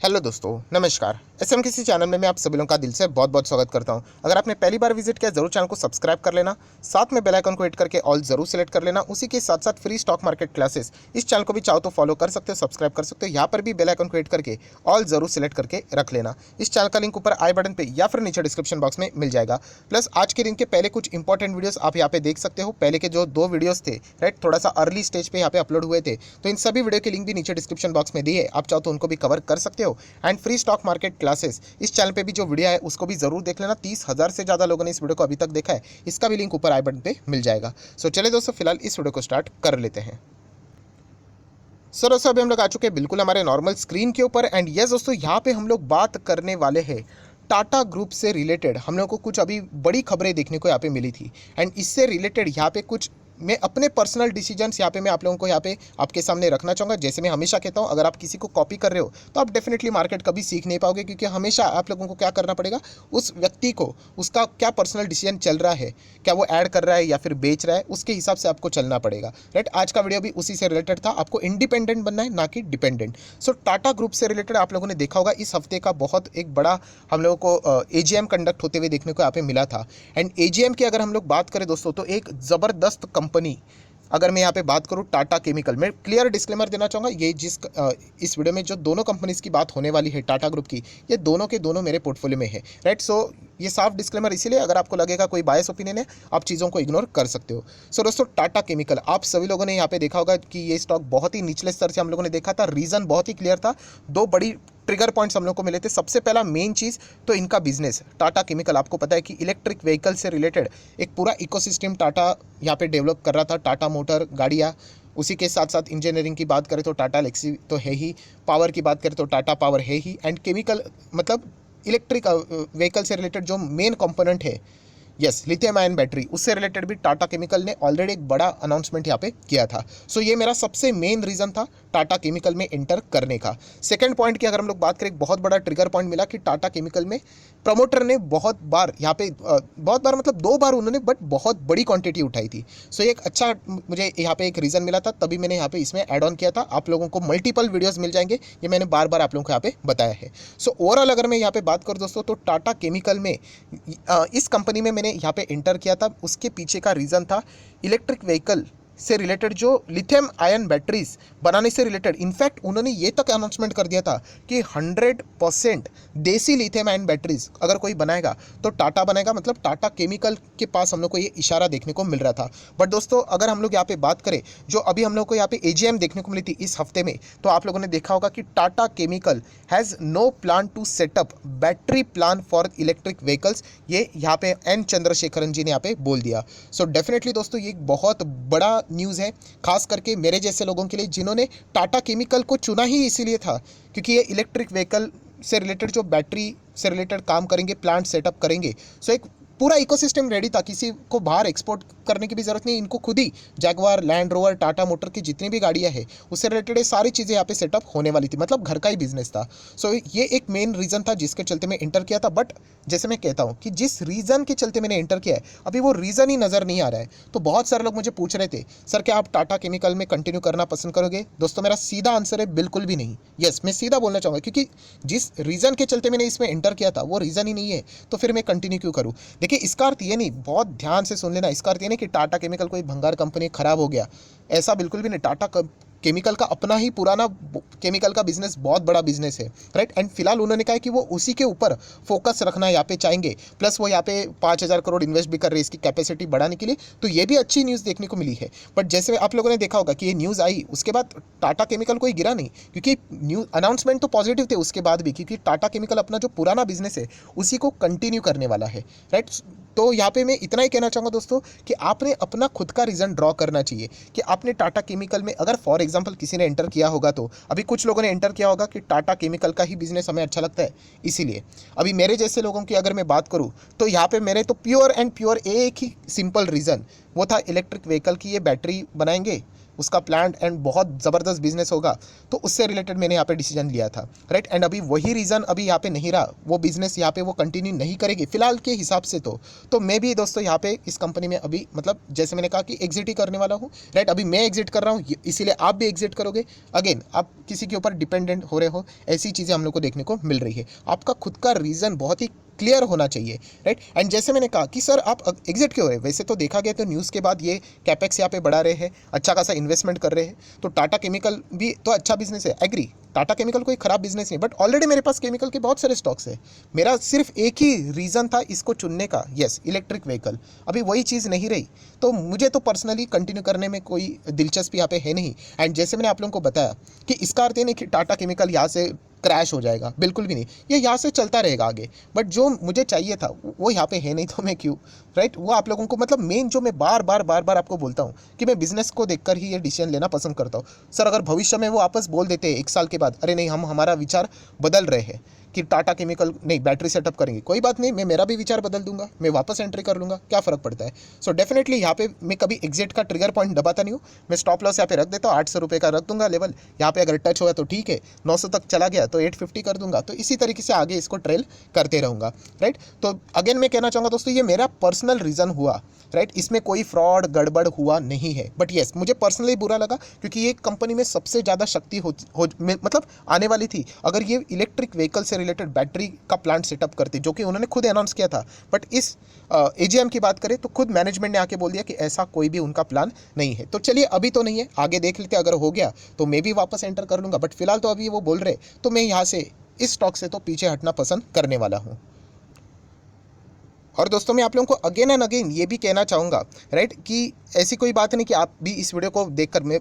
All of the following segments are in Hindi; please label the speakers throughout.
Speaker 1: हेलो दोस्तों, नमस्कार। एसएमकेसी चैनल में मैं आप सभी लोगों का दिल से बहुत बहुत स्वागत करता हूं। अगर आपने पहली बार विजिट किया जरूर चैनल को सब्सक्राइब कर लेना, साथ में बेल आइकन को हिट करके ऑल जरूर सेलेक्ट कर लेना। उसी के साथ साथ फ्री स्टॉक मार्केट क्लासेस इस चैनल को भी चाहो तो फॉलो कर सकते हो, सब्सक्राइब कर सकते हो। यहाँ पर भी बेल आइकन को हिट करके ऑल जरूर सेलेक्ट करके रख लेना। इस चैनल का लिंक ऊपर आई बटन पर या फिर नीचे डिस्क्रिप्शन बॉक्स में मिल जाएगा। प्लस आज के दिन के पहले कुछ इंपॉर्टेंट वीडियोस आप यहाँ पे देख सकते हो। पहले के जो 2 वीडियोस थे, राइट, थोड़ा सा अर्ली स्टेज पे यहाँ पे अपलोड हुए थे, तो इन सभी वीडियो के लिंक भी नीचे डिस्क्रिप्शन बॉक्स में दिए, आप चाहो तो उनको भी कवर कर सकते हो। And free stock market classes इस चैनल पे भी जो वीडियो है उसको भी जरूर देख लेना। 30,000 से ज़्यादा लोगों ने इस वीडियो को अभी तक देखा है, इसका भी लिंक ऊपर आई बटन पे मिल जाएगा। सो चले दोस्तों, फिलहाल इस वीडियो को स्टार्ट कर लेते हैं। सर दोस्तों, अभी हम लोग आ चुके हैं बिल्कुल हमारे नॉर्मल स्क्रीन के ऊपर। एंड यस दोस्तों, यहाँ पे हम लोग बात करने वाले हैं टाटा ग्रुप से रिलेटेड। हम लोग को कुछ अभी बड़ी खबरें देखने को यहाँ पे मिली थी एंड इससे रिलेटेड यहाँ पे कुछ मैं अपने पर्सनल डिसीजंस यहाँ पे मैं आप लोगों को यहाँ पे आपके सामने रखना चाहूँगा। जैसे मैं हमेशा कहता हूँ, अगर आप किसी को कॉपी कर रहे हो तो आप डेफिनेटली मार्केट कभी सीख नहीं पाओगे, क्योंकि हमेशा आप लोगों को क्या करना पड़ेगा, उस व्यक्ति को उसका क्या पर्सनल डिसीजन चल रहा है, क्या वो ऐड कर रहा है या फिर बेच रहा है, उसके हिसाब से आपको चलना पड़ेगा। राइट, आज का वीडियो भी उसी से रिलेटेड था। आपको इंडिपेंडेंट बनना है, ना कि डिपेंडेंट। सो टाटा ग्रुप से रिलेटेड आप लोगों ने देखा होगा इस हफ्ते का बहुत एक बड़ा हम लोगों को एजीएम कंडक्ट होते हुए देखने को यहाँ पे मिला था। एंड एजीएम की अगर हम लोग बात करें दोस्तों, तो एक ज़बरदस्त कंपनी, अगर मैं यहाँ पे बात करूँ टाटा केमिकल, मैं क्लियर डिस्क्लेमर देना चाहूँगा, ये इस वीडियो में जो दोनों कंपनीज की बात होने वाली है टाटा ग्रुप की, ये दोनों के दोनों मेरे पोर्टफोलियो में है। राइट, सो ये साफ डिस्क्लेमर इसीलिए, अगर आपको लगेगा कोई बायस ओपिनियन है आप चीज़ों को इग्नोर कर सकते हो। सो दोस्तों, टाटा केमिकल आप सभी लोगों ने यहाँ पे देखा होगा कि ये स्टॉक बहुत ही निचले स्तर से हम लोगों ने देखा था। रीज़न बहुत ही क्लियर था, 2 बड़ी ट्रिगर पॉइंट्स हम लोग को मिले थे। सबसे पहला मेन चीज़ तो इनका बिजनेस, टाटा केमिकल आपको पता है कि इलेक्ट्रिक व्हीकल से रिलेटेड एक पूरा इकोसिस्टम टाटा यहाँ पे डेवलप कर रहा था। टाटा मोटर गाड़ियाँ, उसी के साथ साथ इंजीनियरिंग की बात करें तो टाटा लेक्सी तो है ही, पावर की बात करें तो टाटा पावर है ही, एंड केमिकल मतलब इलेक्ट्रिक व्हीकल से रिलेटेड जो मेन कंपोनेंट है, यस, लिथियम आयन बैटरी, उससे रिलेटेड भी टाटा केमिकल ने ऑलरेडी एक बड़ा अनाउंसमेंट यहाँ पे किया था। सो ये मेरा सबसे मेन रीज़न था टाटा केमिकल में एंटर करने का। सेकंड पॉइंट की अगर हम लोग बात करें, बहुत बड़ा ट्रिगर पॉइंट मिला कि टाटा केमिकल में प्रमोटर ने बहुत बार यहाँ पे बहुत बार मतलब 2 बार उन्होंने बट बहुत बड़ी क्वांटिटी उठाई थी। सो एक अच्छा मुझे यहाँ पे एक रीज़न मिला था, तभी मैंने यहाँ पे इसमें ऐड ऑन किया था। आप लोगों को मल्टीपल वीडियोज़ मिल जाएंगे, ये मैंने बार बार आप लोगों को यहाँ पे बताया है। सो ओवरऑल अगर मैं यहाँ पे बात करूँ दोस्तों, तो टाटा केमिकल में इस कंपनी में मैंने यहाँ पे एंटर किया था, उसके पीछे का रीज़न था इलेक्ट्रिक व्हीकल से रिलेटेड जो लिथियम आयन बैटरीज बनाने से रिलेटेड। इनफैक्ट उन्होंने ये तक अनाउंसमेंट कर दिया था कि 100% देसी लिथियम आयन बैटरीज अगर कोई बनाएगा तो टाटा बनाएगा, मतलब टाटा केमिकल के पास हम लोग को ये इशारा देखने को मिल रहा था। बट दोस्तों, अगर हम लोग यहाँ पे बात करें, जो अभी हम लोग को यहाँ पे एजीएम देखने को मिली थी इस हफ्ते में, तो आप लोगों ने देखा होगा कि Tata chemical has no plan to set up battery plan for electric vehicles. ये यहाँ पे एन चंद्रशेखरन जी ने यहाँ पे बोल दिया। सो डेफिनेटली दोस्तों, ये एक बहुत बड़ा न्यूज़ है, खास करके मेरे जैसे लोगों के लिए जिन्होंने टाटा केमिकल को चुना ही इसीलिए था क्योंकि ये इलेक्ट्रिक व्हीकल से रिलेटेड जो बैटरी से रिलेटेड काम करेंगे, प्लांट सेटअप करेंगे। सो एक पूरा इकोसिस्टम रेडी था, किसी को बाहर एक्सपोर्ट करने की भी ज़रूरत नहीं। इनको खुद ही Jaguar, Land Rover, Tata motor की जितनी भी गाड़ियाँ हैं उससे रिलेटेड ये सारी चीज़ें यहाँ पे सेटअप होने वाली थी, मतलब घर का ही बिजनेस था। सो ये एक मेन रीज़न था जिसके चलते मैं इंटर किया था। बट जैसे मैं कहता हूँ कि जिस रीज़न के चलते मैंने इंटर किया है, अभी वो रीज़न ही नज़र नहीं आ रहा है। तो बहुत सारे लोग मुझे पूछ रहे थे, सर क्या आप टाटा केमिकल में कंटिन्यू करना पसंद करोगे? दोस्तों, मेरा सीधा आंसर है बिल्कुल भी नहीं। यस, मैं सीधा बोलना चाहूँगा, क्योंकि जिस रीज़न के चलते मैंने इसमें इंटर किया था वो रीज़न ही नहीं है, तो फिर मैं कंटिन्यू क्यों करूँ? देखिए, इसका अर्थ ये नहीं, बहुत ध्यान से सुन लेना, इसका अर्थ ये नहीं कि टाटा केमिकल कोई भंगार कंपनी खराब हो गया, ऐसा बिल्कुल भी नहीं। टाटा केमिकल का अपना ही पुराना केमिकल का बिजनेस बहुत बड़ा बिजनेस है, राइट। एंड फिलहाल उन्होंने कहा है कि वो उसी के ऊपर फोकस रखना यहाँ पे चाहेंगे। प्लस वो यहाँ पे 5,000 करोड़ इन्वेस्ट भी कर रहे हैं इसकी कैपेसिटी बढ़ाने के लिए, तो ये भी अच्छी न्यूज़ देखने को मिली है। बट जैसे आप लोगों ने देखा होगा कि ये न्यूज़ आई, उसके बाद टाटा केमिकल कोई गिरा नहीं, क्योंकि न्यूज़ अनाउंसमेंट तो पॉजिटिव थे उसके बाद भी, क्योंकि टाटा केमिकल अपना जो पुराना बिजनेस है उसी को कंटिन्यू करने वाला है, राइट। तो यहाँ पे मैं इतना ही कहना चाहूँगा दोस्तों कि आपने अपना खुद का रीज़न ड्रॉ करना चाहिए कि आपने टाटा केमिकल में, अगर फॉर एग्जांपल किसी ने एंटर किया होगा, तो अभी कुछ लोगों ने एंटर किया होगा कि टाटा केमिकल का ही बिजनेस हमें अच्छा लगता है, इसीलिए। अभी मेरे जैसे लोगों की अगर मैं बात करूँ तो यहाँ पे मेरे तो प्योर एंड प्योर एक ही सिंपल रीज़न वो था, इलेक्ट्रिक व्हीकल की ये बैटरी बनाएंगे, उसका प्लान एंड बहुत ज़बरदस्त बिजनेस होगा, तो उससे रिलेटेड मैंने यहाँ पे डिसीजन लिया था, राइट। एंड अभी वही रीज़न अभी यहाँ पे नहीं रहा, वो बिजनेस यहाँ पे वो कंटिन्यू नहीं करेगी फिलहाल के हिसाब से। तो मैं भी दोस्तों यहाँ पे इस कंपनी में अभी मतलब जैसे मैंने कहा कि एग्जिट ही करने वाला हूँ, राइट। अभी मैं एग्जिट कर रहा हूँ, इसीलिए आप भी एग्जिट करोगे। अगेन आप किसी के ऊपर डिपेंडेंट हो रहे हो, ऐसी चीज़ें हम लोग को देखने को मिल रही है। आपका खुद का रीज़न बहुत ही क्लियर होना चाहिए, राइट। एंड जैसे मैंने कहा कि सर आप एग्जिट क्यों हो रहे हैं, वैसे तो देखा गया तो न्यूज़ के बाद ये कैपेक्स यहाँ पे बढ़ा रहे हैं, अच्छा खासा इन्वेस्टमेंट कर रहे हैं, तो टाटा केमिकल भी तो अच्छा बिजनेस है, एग्री। टाटा केमिकल कोई ख़राब बिजनेस नहीं, बट ऑलरेडी मेरे पास केमिकल के बहुत सारे स्टॉक्स है। मेरा सिर्फ एक ही रीज़न था इसको चुनने का, यस, इलेक्ट्रिक व्हीकल। अभी वही चीज़ नहीं रही, तो मुझे तो पर्सनली कंटिन्यू करने में कोई दिलचस्पी यहाँ पे है नहीं। एंड जैसे मैंने आप लोगों को बताया कि इसका अर्थ ये नहीं कि टाटा केमिकल यहाँ से क्रैश हो जाएगा, बिल्कुल भी नहीं, ये यहाँ से चलता रहेगा आगे। बट जो मुझे चाहिए था वो यहाँ पे है नहीं, तो मैं क्यों, राइट। वो आप लोगों को मतलब मेन जो मैं बार बार आपको बोलता हूँ कि मैं बिजनेस को देखकर ही ये डिसीजन लेना पसंद करता हूँ। सर अगर भविष्य में वो वापस बोल देते हैं 1 साल के बाद, अरे नहीं हम हमारा विचार बदल रहे हैं कि टाटा केमिकल नहीं बैटरी सेटअप करेंगे, कोई बात नहीं, मैं मेरा भी विचार बदल दूंगा, मैं वापस एंट्री कर लूँगा, क्या फ़र्क पड़ता है। सो डेफिनेटली यहाँ पे मैं कभी एग्जिट का ट्रिगर पॉइंट दबाता नहीं हूँ, मैं स्टॉप लॉस यहाँ पे रख देता हूँ, 800 रुपये का रख दूंगा लेवल। यहाँ पे अगर टच हुआ तो ठीक है, 900 तक चला गया तो 850 कर दूंगा। तो इसी तरीके से आगे इसको ट्रेल करते रहूँगा, राइट। तो अगेन मैं कहना चाहूँगा दोस्तों, ये मेरा पर्सनल रीज़न हुआ, राइट। इसमें कोई फ्रॉड गड़बड़ हुआ नहीं है, बट येस मुझे पर्सनली बुरा लगा क्योंकि ये कंपनी में सबसे ज़्यादा शक्ति मतलब आने वाली थी अगर ये इलेक्ट्रिक व्हीकल से रिलेटेड बैटरी का प्लांट सेटअप करते, जो कि उन्होंने खुद अनाउंस किया था। बट इस एजीएम की बात करें तो खुद मैनेजमेंट ने आके बोल दिया कि ऐसा कोई भी उनका प्लान नहीं है। तो चलिए अभी तो नहीं है, आगे देख लेते, अगर हो गया तो मैं भी वापस एंटर कर लूँगा, बट फिलहाल तो अभी वो बोल रहे, तो मैं यहाँ से इस स्टॉक से तो पीछे हटना पसंद करने वाला हूँ। और दोस्तों मैं आप लोगों को अगेन एंड अगेन ये भी कहना चाहूँगा, राइट, कि ऐसी कोई बात नहीं कि आप भी इस वीडियो को देखकर, मैं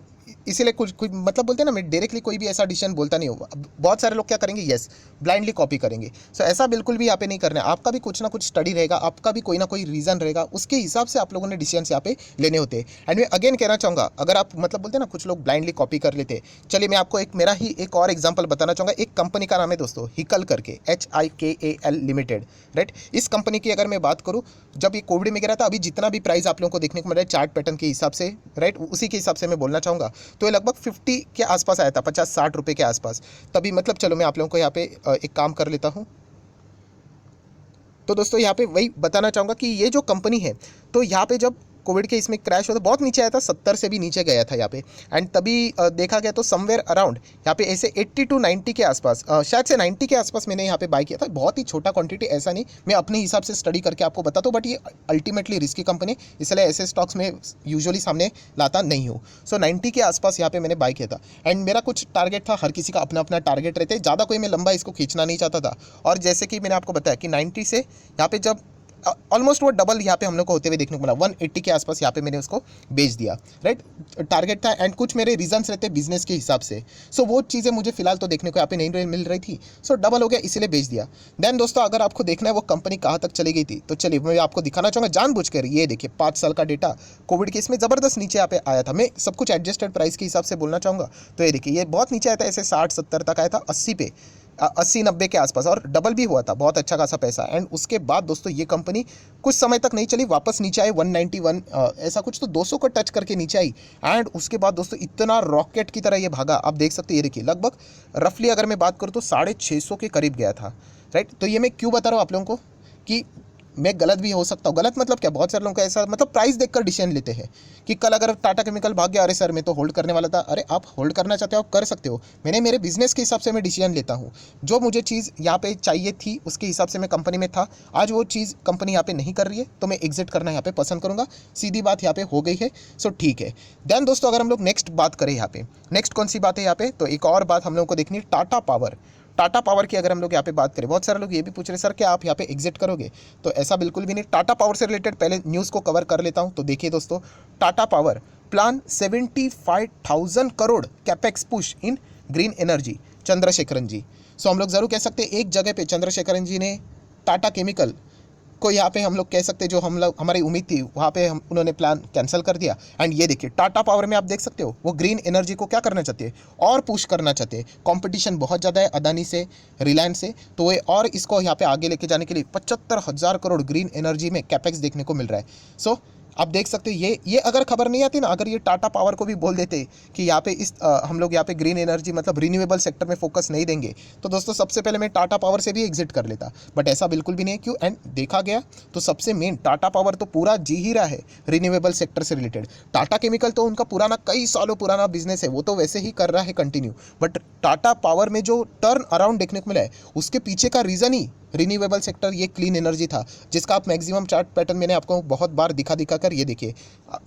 Speaker 1: इसीलिए कुछ मतलब बोलते हैं ना, मैं डायरेक्टली कोई भी ऐसा डिसीजन बोलता नहीं हूँ। बहुत सारे लोग क्या करेंगे, यस ब्लाइंडली कॉपी करेंगे। सो ऐसा बिल्कुल भी यहाँ पे नहीं करना है, आपका भी कुछ ना कुछ स्टडी रहेगा, आपका भी कोई ना कोई रीज़न रहेगा, उसके हिसाब से आप लोगों ने डिसीजन यहाँ पे लेने होते हैं। एंड मैं अगेन कहना चाहूँगा, अगर आप मतलब बोलते हैं ना कुछ लोग ब्लाइंडली कॉपी कर लेते हैं, चलिए मैं आपको एक मेरा ही एक और एग्जाम्पल बताना चाहूँगा। एक कंपनी का नाम है दोस्तों हिकल करके, HIKAL लिमिटेड, राइट। इस कंपनी की अगर मैं बात करूँ, जब ये कोविड में गिरा था, अभी जितना भी प्राइस आप लोगों को देखने को मिल रहा है चार्ट पैटर्न के हिसाब से, राइट, उसी के हिसाब से मैं बोलना चाहूँगा, तो ये लगभग 50 के आसपास आया था, 50-60 रुपये के आसपास तभी। मतलब चलो मैं आप लोगों को यहाँ पे एक काम कर लेता हूँ। तो दोस्तों यहाँ पे वही बताना चाहूँगा कि ये जो कंपनी है, तो यहाँ पे जब कोविड के इसमें क्रैश हुआ तो बहुत नीचे आया था, 70 से भी नीचे गया था यहाँ पे। एंड तभी देखा गया तो समवेयर अराउंड यहाँ पे ऐसे 80 to 90 के आसपास, शायद से 90 के आसपास मैंने यहाँ पे बाय किया था। बहुत ही छोटा क्वांटिटी, ऐसा नहीं, मैं अपने हिसाब से स्टडी करके आपको बताता हूँ, बट ये अल्टीमेटली रिस्की कंपनी, इसलिए ऐसे स्टॉक्स में यूजुअली सामने लाता नहीं हूँ। सो 90 के आसपास यहाँ पे मैंने बाय किया था। एंड मेरा कुछ टारगेट था, हर किसी का अपना अपना टारगेट रहते, ज़्यादा कोई मैं लंबा इसको खींचना नहीं चाहता था। और जैसे कि मैंने आपको बताया कि 90 से यहाँ पे जब ऑलमोस्ट वो डबल यहाँ पे हम लोग को होते हुए देखने को मिला, 180 के आसपास यहाँ पे मैंने उसको बेच दिया, राइट। टारगेट था एंड कुछ मेरे रीजंस रहते बिजनेस के हिसाब से, सो वो चीज़ें मुझे फिलहाल तो देखने को यहाँ पे नहीं मिल रही थी, सो डबल हो गया, इसीलिए बेच दिया। देन दोस्तों अगर आपको देखना है वो कंपनी कहाँ तक चली गई थी, तो चलिए मैं आपको दिखाना चाहूँगा जानबूझकर। ये देखिए 5 साल का डेटा कोविड के इसमें ज़बरदस्त नीचे यहाँ पे आया था। मैं सब कुछ एडजस्टेड प्राइस के हिसाब से बोलना चाहूँगा, तो ये देखिए ये बहुत नीचे आया था, ऐसे 60-70 तक आया था, 80 पे 80-90 के आसपास, और डबल भी हुआ था, बहुत अच्छा खासा पैसा। एंड उसके बाद दोस्तों ये कंपनी कुछ समय तक नहीं चली, वापस नीचे आई 191 ऐसा कुछ, तो 200 को टच करके नीचे आई। एंड उसके बाद दोस्तों इतना रॉकेट की तरह ये भागा, आप देख सकते हैं, ये देखिए लगभग रफली अगर मैं बात करूँ तो 650 के करीब गया था, राइट। तो ये मैं क्यों बता रहा हूँ आप लोगों को कि मैं गलत भी हो सकता हूँ। गलत मतलब क्या, बहुत सारे लोगों का ऐसा मतलब प्राइस देखकर डिसीजन लेते हैं कि कल अगर टाटा केमिकल भाग गया, अरे सर मैं तो होल्ड करने वाला था, अरे आप होल्ड करना चाहते हो आप कर सकते हो। मैंने मेरे बिजनेस के हिसाब से मैं डिसीजन लेता हूँ, जो मुझे चीज़ यहाँ पे चाहिए थी उसके हिसाब से मैं कंपनी में था, आज वो चीज़ कंपनी यहाँ पे नहीं कर रही है तो मैं एग्जिट करना यहाँ पे पसंद करूँगा, सीधी बात यहाँ पे हो गई है। सो ठीक है। देन दोस्तों अगर हम लोग नेक्स्ट बात करें यहाँ पे, नेक्स्ट कौन सी बात है यहाँ पे, तो एक और बात हम लोग को देखनी है, टाटा पावर। टाटा पावर की अगर हम लोग यहाँ पे बात करें, बहुत सारे लोग ये भी पूछ रहे सर क्या आप यहाँ पे एग्जिट करोगे, तो ऐसा बिल्कुल भी नहीं। टाटा पावर से रिलेटेड पहले न्यूज़ को कवर कर लेता हूँ। तो देखिए दोस्तों, Tata power plan 75,000 crore capex push in green energy, Chandrasekaran ji. So हम लोग ज़रूर कह सकते हैं एक जगह पे चंद्रशेखरन जी ने टाटा केमिकल को यहाँ पे हम लोग कह सकते हैं जो हम लोग हमारी उम्मीद थी वहाँ पे हम उन्होंने प्लान कैंसिल कर दिया। एंड ये देखिए टाटा पावर में आप देख सकते हो वो ग्रीन एनर्जी को क्या करना चाहते हैं और पुश करना चाहते हैं। कंपटीशन बहुत ज़्यादा है अदानी से, रिलायंस से, तो ये और इसको यहाँ पे आगे लेके जाने के लिए 75,000 करोड़ ग्रीन एनर्जी में कैपेक्स देखने को मिल रहा है। सो आप देख सकते हो ये अगर खबर नहीं आती ना, अगर ये टाटा पावर को भी बोल देते कि यहाँ पे हम लोग यहाँ पे ग्रीन एनर्जी मतलब रिन्यूएबल सेक्टर में फोकस नहीं देंगे, तो दोस्तों सबसे पहले मैं टाटा पावर से भी एग्जिट कर लेता। बट ऐसा बिल्कुल भी नहीं है। क्यों? एंड देखा गया तो सबसे मेन टाटा पावर तो पूरा जी ही रहा है रिन्यूएबल सेक्टर से रिलेटेड। टाटा केमिकल तो उनका पुराना कई सालों पुराना बिजनेस है, वो तो वैसे ही कर रहा है कंटिन्यू। बट टाटा पावर में जो टर्न अराउंड देखने को मिला है, उसके पीछे का रीज़न ही रिन्यूएबल सेक्टर, ये क्लीन एनर्जी था, जिसका आप मैक्सिमम चार्ट पैटर्न मैंने आपको बहुत बार दिखा कर ये देखिए,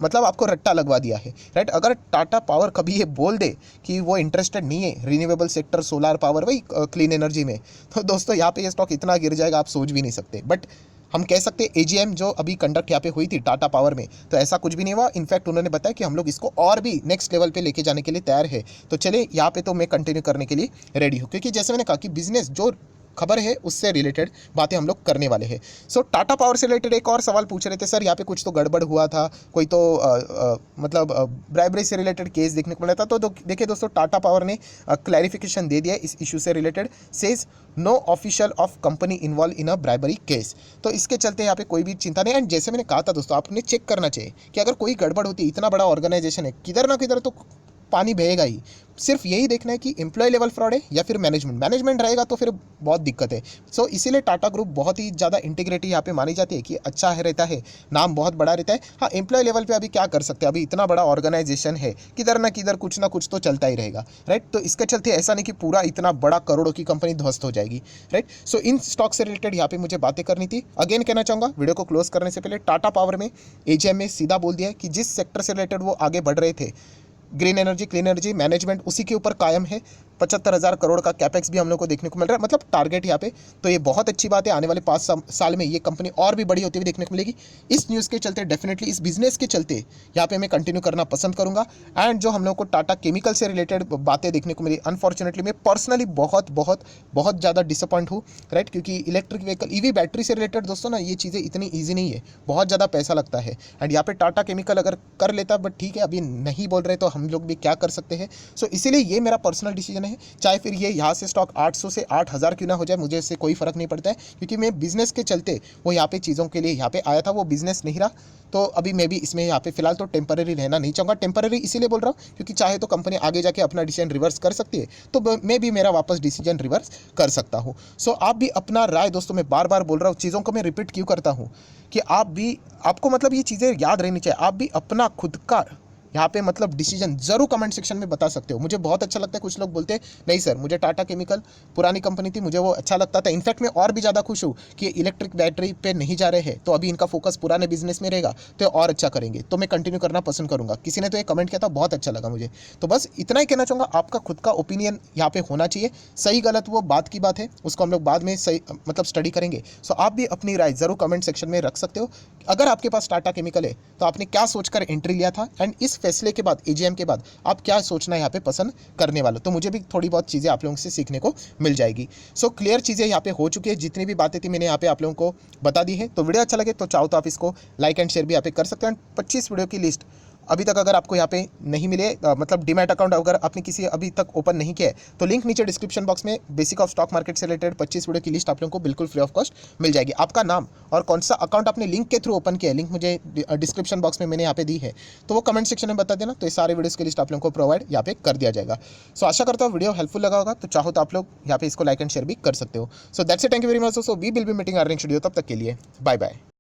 Speaker 1: मतलब आपको रट्टा लगवा दिया है, राइट। अगर टाटा पावर कभी ये बोल दे कि वो इंटरेस्टेड नहीं है रिन्यूएबल सेक्टर, सोलार पावर, वही क्लीन एनर्जी में, तो दोस्तों यहाँ पे ये स्टॉक इतना गिर जाएगा आप सोच भी नहीं सकते। बट हम कह सकते हैं एजीएम जो अभी कंडक्ट यहाँ पे हुई थी टाटा पावर में, तो ऐसा कुछ भी नहीं हुआ। इनफैक्ट उन्होंने बताया कि हम लोग इसको और भी नेक्स्ट लेवल पे लेके जाने के लिए तैयार है। तो चले यहाँ पे तो मैं कंटिन्यू करने के लिए रेडी हूँ, क्योंकि जैसे मैंने कहा कि बिजनेस जो खबर है उससे रिलेटेड बातें हम लोग करने वाले हैं। सो टाटा पावर से रिलेटेड एक और सवाल पूछ रहे थे, सर यहाँ पे कुछ तो गड़बड़ हुआ था, कोई तो मतलब ब्राइबरी से रिलेटेड केस देखने को मिला था। तो देखिए दोस्तों, टाटा पावर ने क्लैरिफिकेशन दे दिया इस इशू से related. Says no official of company involve in a bribery case. तो इसके चलते यहाँ पे कोई भी चिंता नहीं। एंड जैसे मैंने कहा था दोस्तों, आपने चेक करना चाहिए कि अगर कोई गड़बड़ होती, इतना बड़ा ऑर्गेनाइजेशन है, किधर ना किधर तो पानी बहेगा ही। सिर्फ यही देखना है कि एम्प्लॉय लेवल फ्रॉड है या फिर मैनेजमेंट रहेगा तो फिर बहुत दिक्कत है। सो इसीलिए टाटा ग्रुप बहुत ही ज़्यादा इंटीग्रिटी यहाँ पे मानी जाती है कि अच्छा है रहता है, नाम बहुत बड़ा रहता है। हाँ, एम्प्लॉय लेवल पे अभी क्या कर सकते हैं, अभी इतना बड़ा ऑर्गेनाइजेशन है, किधर ना किधर कुछ ना कुछ तो चलता ही रहेगा, राइट। तो इसके चलते ऐसा नहीं कि पूरा इतना बड़ा करोड़ों की कंपनी ध्वस्त हो जाएगी, राइट। सो इन स्टॉक से रिलेटेड यहाँ पे मुझे बातें करनी थी। अगेन कहना चाहूँगा, वीडियो को क्लोज करने से पहले, टाटा पावर में एजीएम में सीधा बोल दिया है कि जिस सेक्टर से रिलेटेड वो आगे बढ़ रहे थे, green energy, clean energy, management, उसी के ऊपर कायम है। 75,000 करोड़ का कैपेक्स भी हम लोग को देखने को मिल रहा है, मतलब टारगेट यहाँ पे। तो ये बहुत अच्छी बात है, आने वाले 5 साल में ये कंपनी और भी बड़ी होती हुई देखने को मिलेगी। इस न्यूज़ के चलते, डेफिनेटली इस बिजनेस के चलते यहाँ पे मैं कंटिन्यू करना पसंद करूँगा। एंड जो हम लोग को टाटा केमिकल से रिलेटेड बातें देखने को मिली, अनफॉर्चुनेटली मैं पर्सनली बहुत बहुत बहुत ज़्यादा डिसअपॉइंट हूँ, राइट। क्योंकि इलेक्ट्रिक व्हीकल, ईवी बैटरी से रिलेटेड दोस्तों ना, ये चीज़ें इतनी ईजी नहीं है, बहुत ज़्यादा पैसा लगता है। एंड यहाँ पे टाटा केमिकल अगर कर लेता, बट ठीक है, अभी नहीं बोल रहे तो हम लोग भी क्या कर सकते हैं। सो इसीलिए ये मेरा पर्सनल डिसीजन है। चाहे फिर ये यहाँ से स्टॉक 800 से 8,000 क्यों ना हो जाए, मुझे इससे कोई फर्क नहीं पड़ता है, क्योंकि मैं बिजनेस के चलते वो यहाँ पे चीज़ों के लिए यहाँ पे आया था, वो बिजनेस नहीं रहा। तो अभी मैं भी इसमें यहाँ पे फिलहाल तो टेम्पररी रहना नहीं चाहूँगा। टेम्पररी इसीलिए बोल रहा हूँ क्योंकि चाहे तो कंपनी आगे जाके अपना डिसीजन रिवर्स कर सकती है, तो मैं भी मेरा वापस डिसीजन रिवर्स कर सकता हूँ। सो आप भी अपना राय दोस्तों, मैं बार बार बोल रहा हूँ, चीज़ों को मैं रिपीट क्यों करता हूँ कि आपको मतलब ये चीज़ें याद रहनी चाहिए। आप भी अपना खुद का यहाँ पे मतलब डिसीजन जरूर कमेंट सेक्शन में बता सकते हो। मुझे बहुत अच्छा लगता है, कुछ लोग बोलते हैं नहीं सर, मुझे टाटा केमिकल पुरानी कंपनी थी, मुझे वो अच्छा लगता था। इनफैक्ट मैं और भी ज़्यादा खुश हूँ कि इलेक्ट्रिक बैटरी पे नहीं जा रहे हैं, तो अभी इनका फोकस पुराने बिजनेस में रहेगा, तो और अच्छा करेंगे, तो मैं कंटिन्यू करना पसंद करूँगा। किसी ने तो ये कमेंट किया था, बहुत अच्छा लगा मुझे। तो बस इतना ही कहना चाहूँगा, आपका खुद का ओपिनियन यहाँ पे होना चाहिए। सही गलत वो बात की बात है, उसको हम लोग बाद में सही मतलब स्टडी करेंगे। सो आप भी अपनी राय जरूर कमेंट सेक्शन में रख सकते हो। अगर आपके पास टाटा केमिकल है तो आपने क्या सोचकर एंट्री लिया था, एंड इस फैसले के बाद, एजीएम के बाद, आप क्या सोचना यहाँ पे पसंद करने वाले हो, तो मुझे भी थोड़ी बहुत चीज़ें आप लोगों से सीखने को मिल जाएगी। सो क्लियर चीज़ें यहाँ पे हो चुकी है, जितनी भी बातें थी मैंने यहाँ पे आप लोगों को बता दी है। तो वीडियो अच्छा लगे तो चाहो तो आप इसको लाइक एंड शेयर भी यहाँ पे कर सकते हैं। 25 वीडियो की लिस्ट अभी तक अगर आपको यहाँ पे नहीं मिले, मतलब डीमैट अकाउंट अगर आपने किसी अभी तक ओपन नहीं किया है, तो लिंक नीचे डिस्क्रिप्शन बॉक्स में बेसिक ऑफ स्टॉक मार्केट से रिलेटेड 25 वीडियो की लिस्ट आप लोगों को बिल्कुल फ्री ऑफ कॉस्ट मिल जाएगी। आपका नाम और कौन सा अकाउंट आपने लिंक के थ्रू ओपन किया है, लिंक मुझे डिस्क्रिप्शन बॉक्स में मैंने यहाँ पे दी है, तो वो कमेंट सेक्शन में बता देना, तो ये सारे वीडियोस की लिस्ट आप लोगों को प्रोवाइड यहाँ पे कर दिया जाएगा। सो आशा करता हूँ वीडियो हेल्पफुल लगा होगा, तो चाहो तो आप लोग यहाँ पे इसको लाइक एंड शेयर भी कर सकते हो। So that's it, thank you very much. So we will be meeting earning studio, तब तक के लिए बाय बाय।